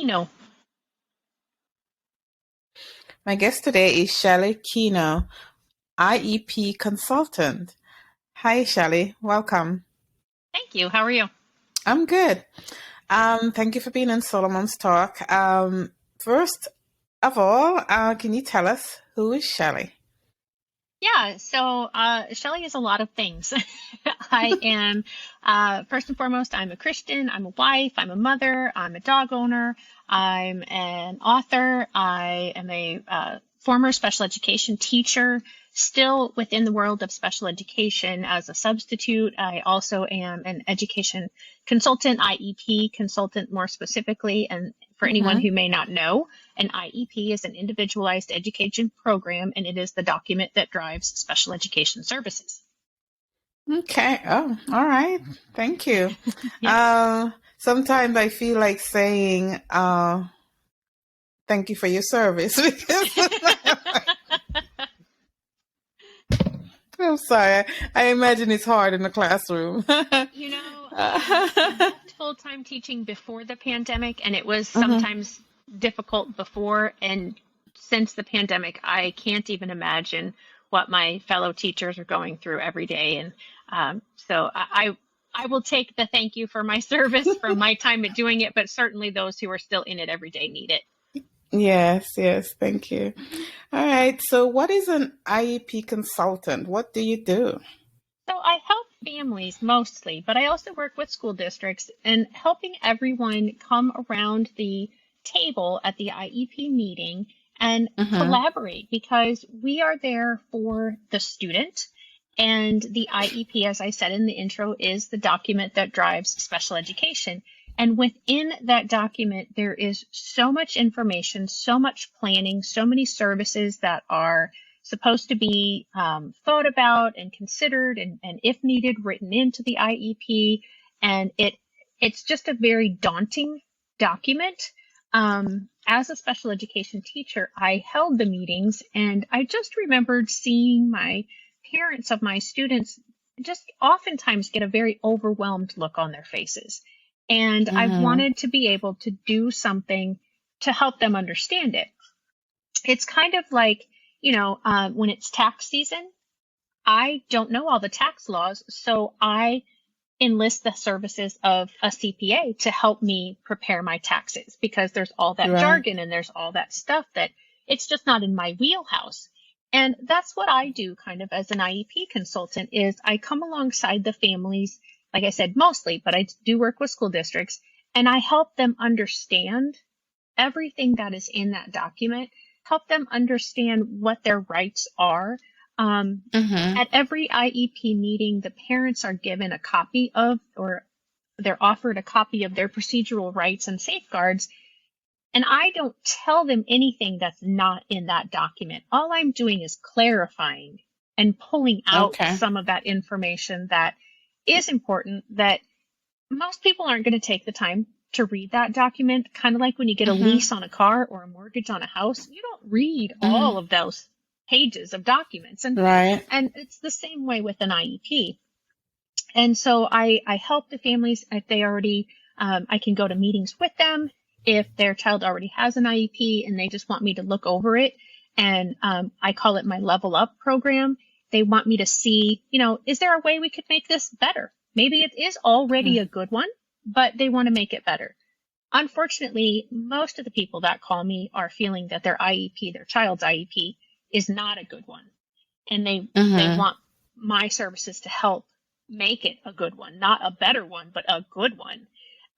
Kenow. My guest today is Shelley Kenow, IEP consultant. Hi, Shelley. Welcome. Thank you. How are you? I'm good. Thank you for being on SoloMoms Talk. First of all, can you tell us who is Shelley? Yeah, so Shelley is a lot of things. I am, first and foremost, I'm a Christian, I'm a wife, I'm a mother, I'm a dog owner, I'm an author, I am a former special education teacher, still within the world of special education as a substitute. I also am an education consultant, IEP consultant more specifically, and for anyone Mm-hmm. who may not know, an IEP is an Individualized Education Program, and it is the document that drives special education services. Okay. Oh, all right. Thank you. Yeah. Sometimes I feel like saying thank you for your service because I'm sorry. I imagine it's hard in the classroom. I left full-time teaching before the pandemic, and it was Mhm. sometimes difficult before. And since the pandemic, I can't even imagine what my fellow teachers are going through every day. And so I will take the thank you for my service from my time at doing it, but certainly those who are still in it every day need it. Yes, yes, thank you. All right. So, what is an IEP consultant? What do you do? So I help families mostly, but I also work with school districts and helping everyone come around the table at the IEP meeting and Mm-hmm. collaborate because we are there for the student. And the IEP, as I said in the intro, is the document that drives special education. And within that document, there is so much information, so much planning, so many services that are supposed to be thought about and considered and if needed written into the IEP, and it's just a very daunting document. As a special education teacher, I held the meetings, and I just remembered seeing my parents of my students just oftentimes get a very overwhelmed look on their faces, and I Mm-hmm. wanted to be able to do something to help them understand it. It's kind of like, when it's tax season, I don't know all the tax laws, so I enlist the services of a CPA to help me prepare my taxes because there's all that Right. jargon and there's all that stuff that it's just not in my wheelhouse. And that's what I do kind of as an IEP consultant is I come alongside the families, like I said, mostly, but I do work with school districts and I help them understand everything that is in that document, help them understand what their rights are. Um, Mm-hmm. at every IEP meeting, the parents are given a copy of, or they're offered a copy of their procedural rights and safeguards. And I don't tell them anything that's not in that document. All I'm doing is clarifying and pulling out Okay. some of that information that is important that most people aren't going to take the time to read that document. Kind of like when you get a Mm-hmm. lease on a car or a mortgage on a house, you don't read Mm-hmm. all of those pages of documents. And Right. and it's the same way with an IEP. And so I help the families if they already, I can go to meetings with them if their child already has an IEP and they just want me to look over it. And I call it my level up program. They want me to see, is there a way we could make this better? Maybe it is already a good one, but they want to make it better. Unfortunately, most of the people that call me are feeling that their IEP, their child's IEP, is not a good one. And they Mm-hmm. want my services to help make it a good one, not a better one, but a good one.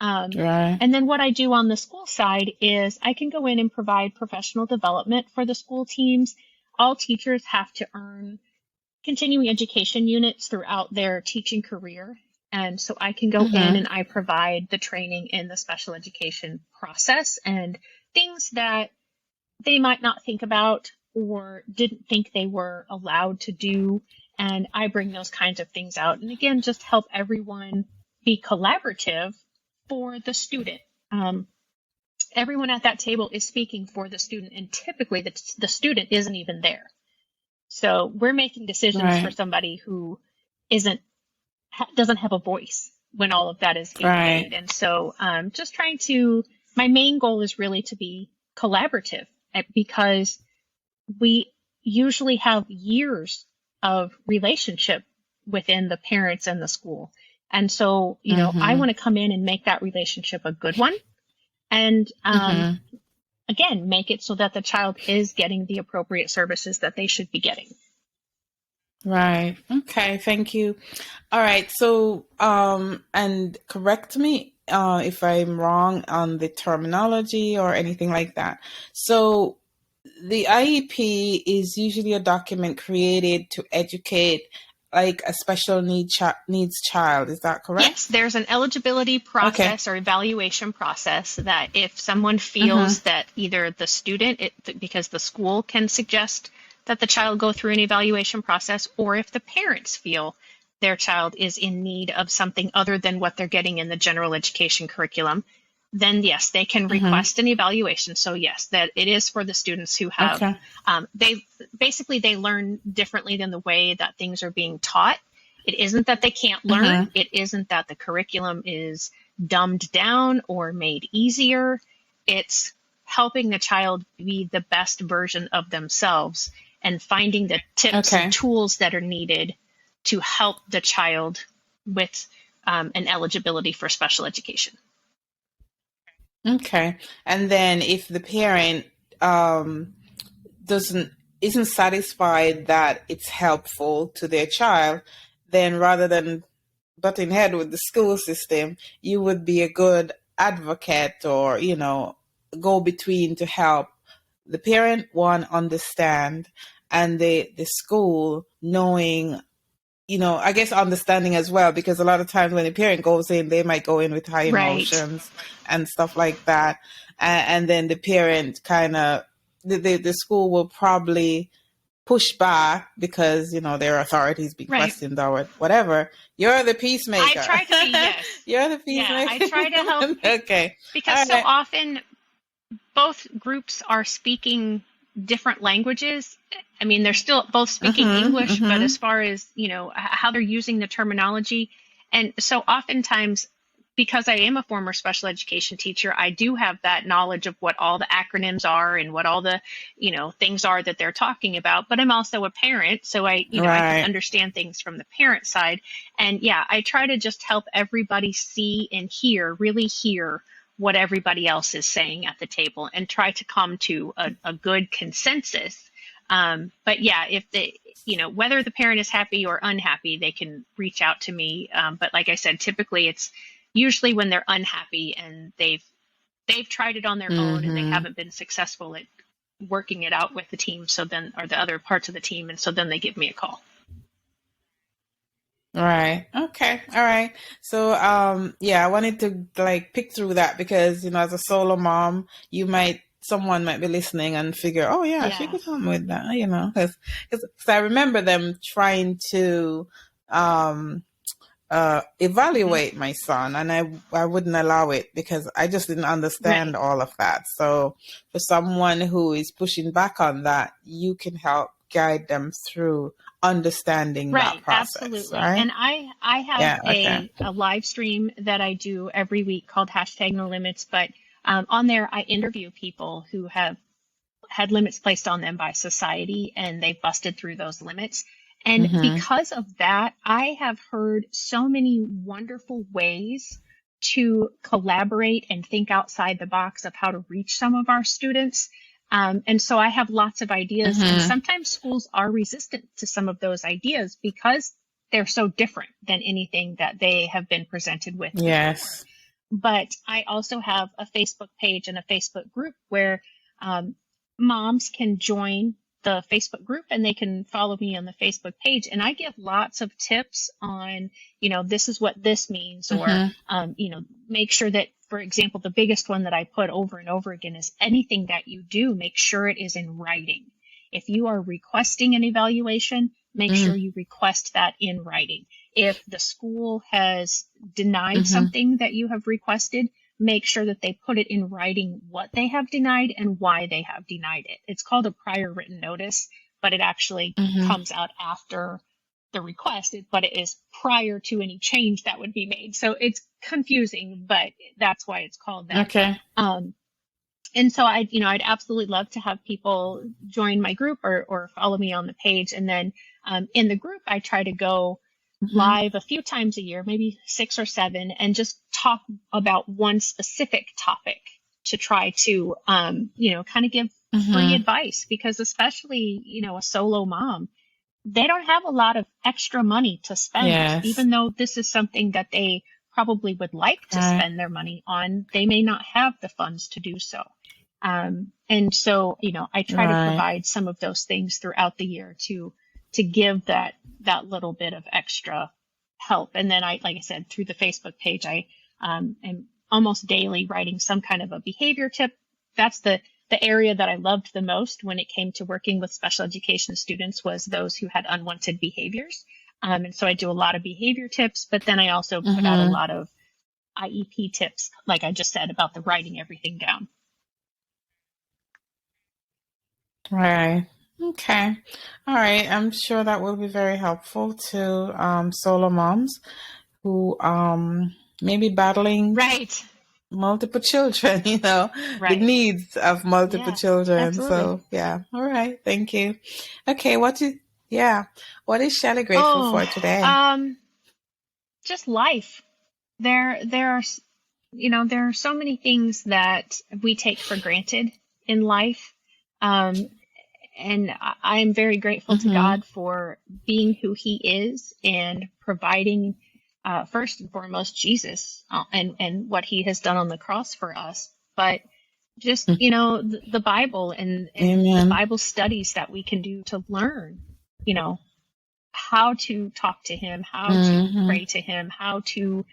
Um, Right. and then what I do on the school side is I can go in and provide professional development for the school teams. All teachers have to earn continuing education units throughout their teaching career. And so I can go in Mm-hmm. and I provide the training in the special education process and things that they might not think about or didn't think they were allowed to do. And I bring those kinds of things out. And again, just help everyone be collaborative for the student. Um, Everyone at that table is speaking for the student, and typically the student isn't even there. So we're making decisions for Right. somebody who isn't doesn't have a voice when all of that is being Right. made. And so just trying to my main goal is really to be collaborative because we usually have years of relationship within the parents and the school. And so, I Mm-hmm. want to come in and make that relationship a good one. And Mm-hmm. again, make it so that the child is getting the appropriate services that they should be getting. Right. Okay. Thank you. All right. So, and correct me if I'm wrong on the terminology or anything like that. So, the IEP is usually a document created to educate like a special needs child. Is that Yes, correct? there's an eligibility Okay. process or evaluation process that if someone Mm-hmm. feels that either the student, because the school can suggest that the child go through an evaluation process, or if the parents feel their child is in need of something other than what they're getting in the general education curriculum, then yes, they can Mm-hmm. request an evaluation. So yes, that it is for the students who have, Okay. they learn differently than the way that things are being taught. It isn't that they can't learn. Mm-hmm. It isn't that the curriculum is dumbed down or made easier. It's helping the child be the best version of themselves and finding the tips and Okay. tools that are needed to help the child with an eligibility for special education. Okay. And then if the parent doesn't isn't satisfied that it's helpful to their child, then rather than butting head with the school system, you would be a good advocate or, go between to help the parent one understand and the school knowing, I guess understanding as well, because a lot of times when a parent goes in, they might go in with high Right. emotions and stuff like that. And then the parent kind of, the school will probably push back because, their authorities being Right. questioned or whatever. You're the I peacemaker. try to be, yes. You're the Yeah, I peacemaker. try to help Okay. because All so right. often both groups are speaking different languages. I mean, they're still both speaking Mm-hmm. English, but Mm-hmm. as far as, how they're using the terminology. And so oftentimes, because I am a former special education teacher, I do have that knowledge of what all the acronyms are and what all the, things are that they're talking about. But I'm also a parent, so I can Right. understand things from the parent side. And yeah, I try to just help everybody see and hear, really hear what everybody else is saying at the table and try to come to a good consensus. But yeah, if they, whether the parent is happy or unhappy, they can reach out to me. But like I said, typically it's usually when they're unhappy and they've tried it on their own and they Mm-hmm. haven't been successful at working it out with the team. So then, or the other parts of the team, and so then they give me a call. Right. Okay. All right. So, yeah, I wanted to like pick through that because, as a solo mom, someone might be listening and figure, oh yeah, she Yeah. could help me with that, because I remember them trying to, um, Hmm. evaluate my son, and I wouldn't allow it because I just didn't understand Right. all of that. So for someone who is pushing back on that, you can help guide them through understanding that Right, process, absolutely. right? And I have Yeah, okay. a live stream that I do every week called hashtag no limits, but on there I interview people who have had limits placed on them by society and they've busted through those limits. And Mm-hmm. because of that, I have heard so many wonderful ways to collaborate and think outside the box of how to reach some of our students. And so I have lots of ideas, and Mm-hmm. sometimes schools are resistant to some of those ideas because they're so different than anything that they have been presented with before. Yes. But I also have a Facebook page and a Facebook group where um, moms can join the Facebook group and they can follow me on the Facebook page. And I give lots of tips on, this is what this means, or, Mm-hmm. make sure that, for example, the biggest one that I put over and over again is anything that you do, make sure it is in writing. If you are requesting an evaluation, make sure Mm-hmm. you request that in writing. If the school has denied Mm-hmm. something that you have requested, make sure that they put it in writing what they have denied and why they have denied it. It's called a prior written notice, but it actually Mm-hmm. comes out after the request, but it is prior to any change that would be made. So it's confusing, but that's why it's called that. Okay. And so I'd absolutely love to have people join my group or follow me on the page. And then in the group, I try to go live a few times a year, maybe 6 or 7, and just talk about one specific topic to try to, kind of give free advice, because especially, a solo mom, they don't have a lot of extra money to spend. Yes. Even though this is something that they probably would like to spend their money on, they may not have the funds to do so. And so, I try to provide some of those things throughout the year to give that little bit of extra help. And then like I said, through the Facebook page, I am almost daily writing some kind of a behavior tip. That's the area that I loved the most when it came to working with special education students, was those who had unwanted behaviors. And so I do a lot of behavior tips, but then I also put out a lot of IEP tips, like I just said, about the writing everything down. Right. Okay. All right. I'm sure that will be very helpful to solo moms who may be battling multiple children, the needs of multiple children. Absolutely. So yeah. All right. Thank you. Okay. What is Shelley grateful for today? Just life. There are so many things that we take for granted in life. And I am very grateful to God for being who He is and providing, first and foremost, Jesus and what He has done on the cross for us. But just, the Bible and the Bible studies that we can do to learn, how to talk to Him, how to pray to Him, how to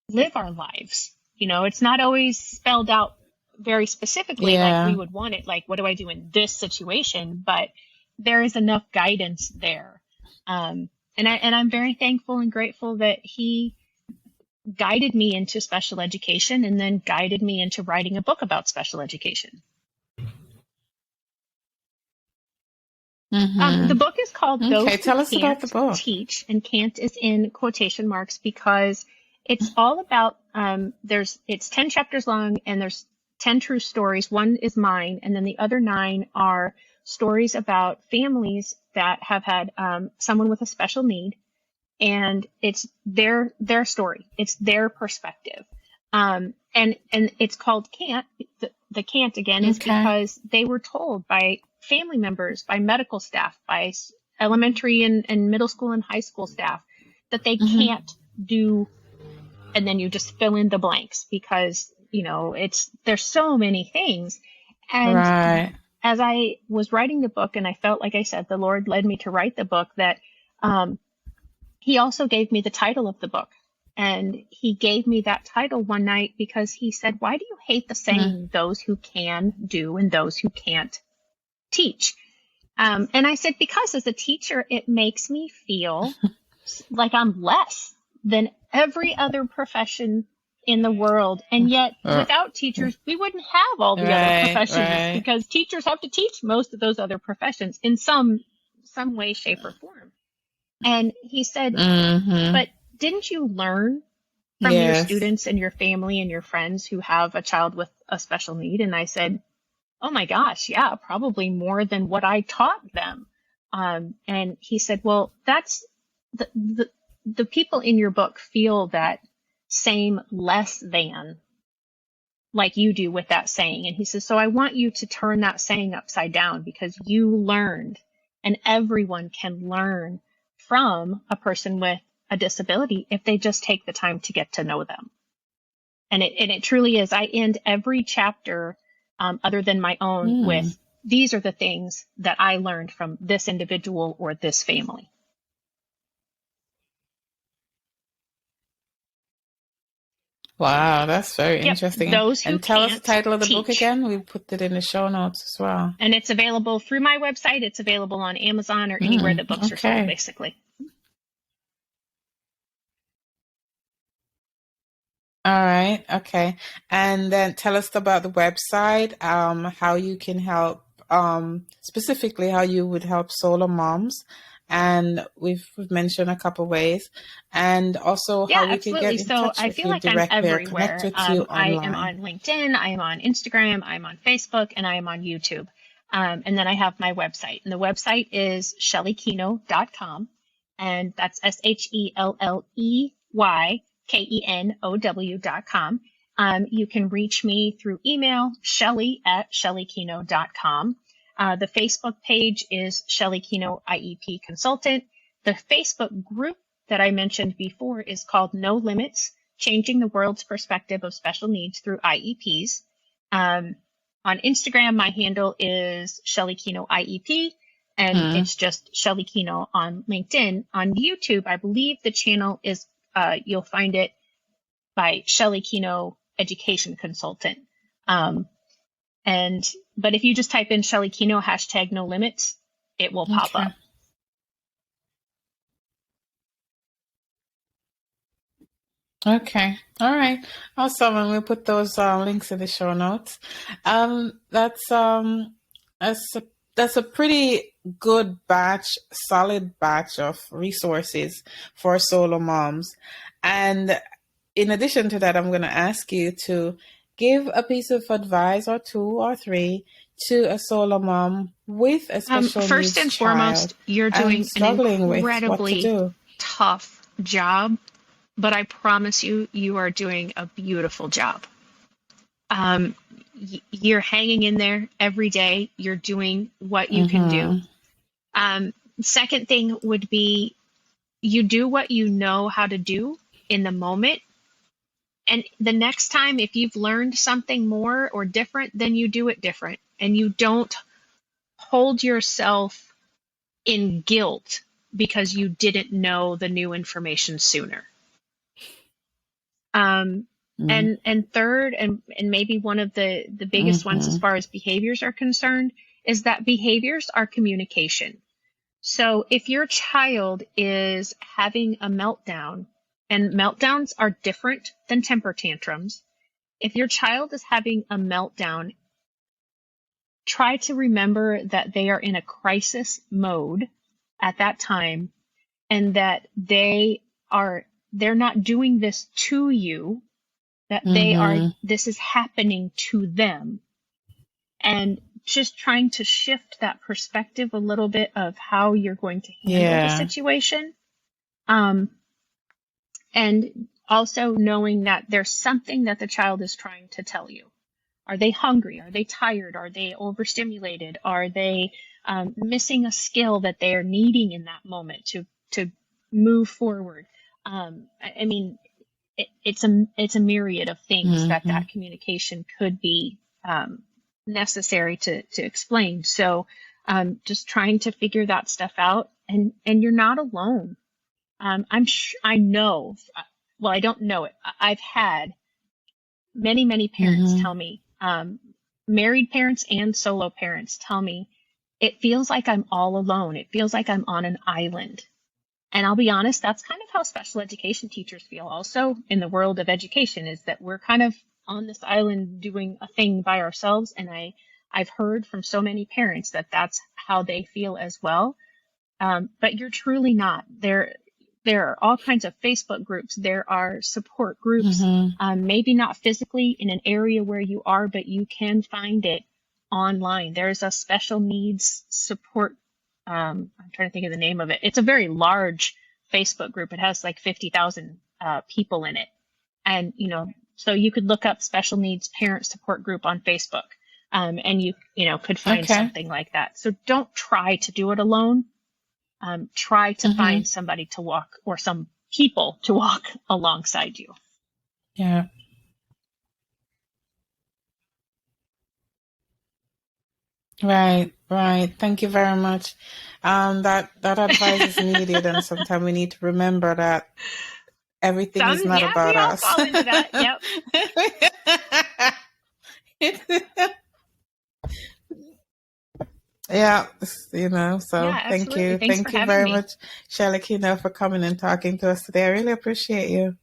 live our lives. It's not always spelled out very specifically like we would want it, like what do I do in this situation, but there is enough guidance there. And I'm very thankful and grateful that He guided me into special education and then guided me into writing a book about special education. The book is called Those Who Tell us Can't about the book. Teach, and can't is in quotation marks because it's all about, it's 10 chapters long and there's 10 true stories. One is mine, and then the other 9 are stories about families that have had someone with a special need, and it's their story. It's their perspective. And it's called Can't. The can't again is because they were told by family members, by medical staff, by elementary and middle school and high school staff that they can't do, and then you just fill in the blanks because there's so many things. And as I was writing the book, and I felt, like I said, the Lord led me to write the book, that He also gave me the title of the book. And He gave me that title one night because He said, why do you hate the saying, those who can do and those who can't teach? And I said, because as a teacher, it makes me feel like I'm less than every other profession in the world. And yet without teachers, we wouldn't have all the other professions because teachers have to teach most of those other professions in some way, shape, or form. And He said, but didn't you learn from your students and your family and your friends who have a child with a special need? And I said, oh my gosh, yeah, probably more than what I taught them. And He said, well, that's the people in your book feel that same less than like you do with that saying. And He says, so I want you to turn that saying upside down because you learned, and everyone can learn from a person with a disability if they just take the time to get to know them. And it truly is. I end every chapter other than my own with, these are the things that I learned from this individual or this family. Wow, that's very interesting. Those who and tell us the title of the book teach. again. We put it in the show notes as well. And it's available through my website. It's available on Amazon or anywhere that books are sold, basically. All right. Okay. And then tell us about the website, how you can help, specifically how you would help solo moms and we've mentioned a couple ways, and also Yeah, how we can absolutely. get in So touch I with feel you like I'm directly or connect everywhere. with you I am online. on LinkedIn, I am on Instagram, I'm on Facebook, and I am on YouTube. And then I have my website, and the website is shelleykenow.com, and that's SHELLEYKENOW.com. You can reach me through email, Shelley@shelleykenow.com. The Facebook page is Shelley Kenow IEP Consultant. The Facebook group that I mentioned before is called No Limits, Changing the World's Perspective of Special Needs Through IEPs. On Instagram, my handle is Shelley Kenow IEP, and it's just Shelley Kenow on LinkedIn. On YouTube, I believe the channel is, you'll find it by Shelley Kenow Education Consultant. But if you just type in Shelley Kenow #No Limits, it will pop up. Okay. All right. Awesome. And we'll put those links in the show notes. That's a pretty good solid batch of resources for solo moms. And in addition to that, I'm going to ask you to give a piece of advice or 2 or 3 to a solo mom with a special First needs and child foremost, you're doing and struggling an with what to incredibly do. tough job, but I promise you, you are doing a beautiful job. You're hanging in there every day. You're doing what you can do. Second thing would be you do what you know how to do in the moment. And the next time, if you've learned something more or different, then you do it different. And you don't hold yourself in guilt because you didn't know the new information sooner. And third, and maybe one of the biggest ones as far as behaviors are concerned, is that behaviors are communication. So if your child is having a meltdown, and meltdowns are different than temper tantrums, if your child is having a meltdown, try to remember that they are in a crisis mode at that time, and that they're not doing this to you, that this is happening to them. And just trying to shift that perspective a little bit of how you're going to handle the situation. And also knowing that there's something that the child is trying to tell you. Are they hungry? Are they tired? Are they overstimulated? Are they missing a skill that they are needing in that moment to move forward? I mean, it's a myriad of things that communication could be necessary to explain. So just trying to figure that stuff out, and you're not alone. I know, well, I don't know it. I've had many parents tell me, married parents and solo parents tell me, it feels like I'm all alone. It feels like I'm on an island. And I'll be honest, that's kind of how special education teachers feel also in the world of education, is that we're kind of on this island doing a thing by ourselves. And I've heard from so many parents that that's how they feel as well. But you're truly not. There are all kinds of Facebook groups. There are support groups, maybe not physically in an area where you are, but you can find it online. There's a special needs support. I'm trying to think of the name of it. It's a very large Facebook group. It has like 50,000 people in it. And, so you could look up special needs parent support group on Facebook, and you could find something like that. So don't try to do it alone. Try to find somebody to walk, or some people to walk alongside you. Yeah. Right. Thank you very much. That advice is needed, and sometimes we need to remember that everything is not about we all us. fall into that. Yep. Yeah, so Yeah, thank you. Thanks Thank for you having very me. much, Shelley Kenow, for coming and talking to us today. I really appreciate you.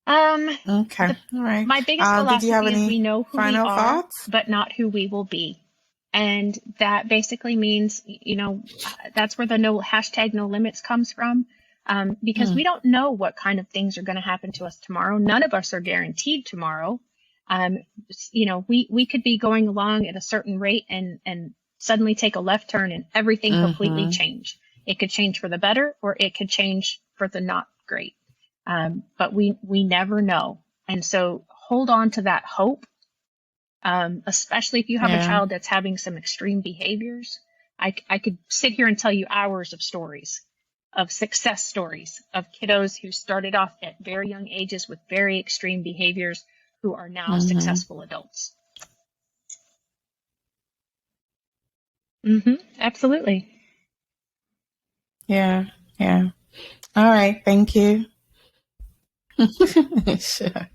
Okay. All right. My biggest Did you have philosophy is any we know who we final are, thoughts? but not who we will be. And that basically means, that's where the no limits comes from. Because we don't know what kind of things are going to happen to us tomorrow. None of us are guaranteed tomorrow. We could be going along at a certain rate and suddenly take a left turn and everything completely change. It could change for the better, or it could change for the not great. But we never know. And so hold on to that hope. Especially if you have a child that's having some extreme behaviors. I could sit here and tell you hours of stories, of success stories, of kiddos who started off at very young ages with very extreme behaviors who are now successful adults. Absolutely. Yeah. All right. Thank you. Sure.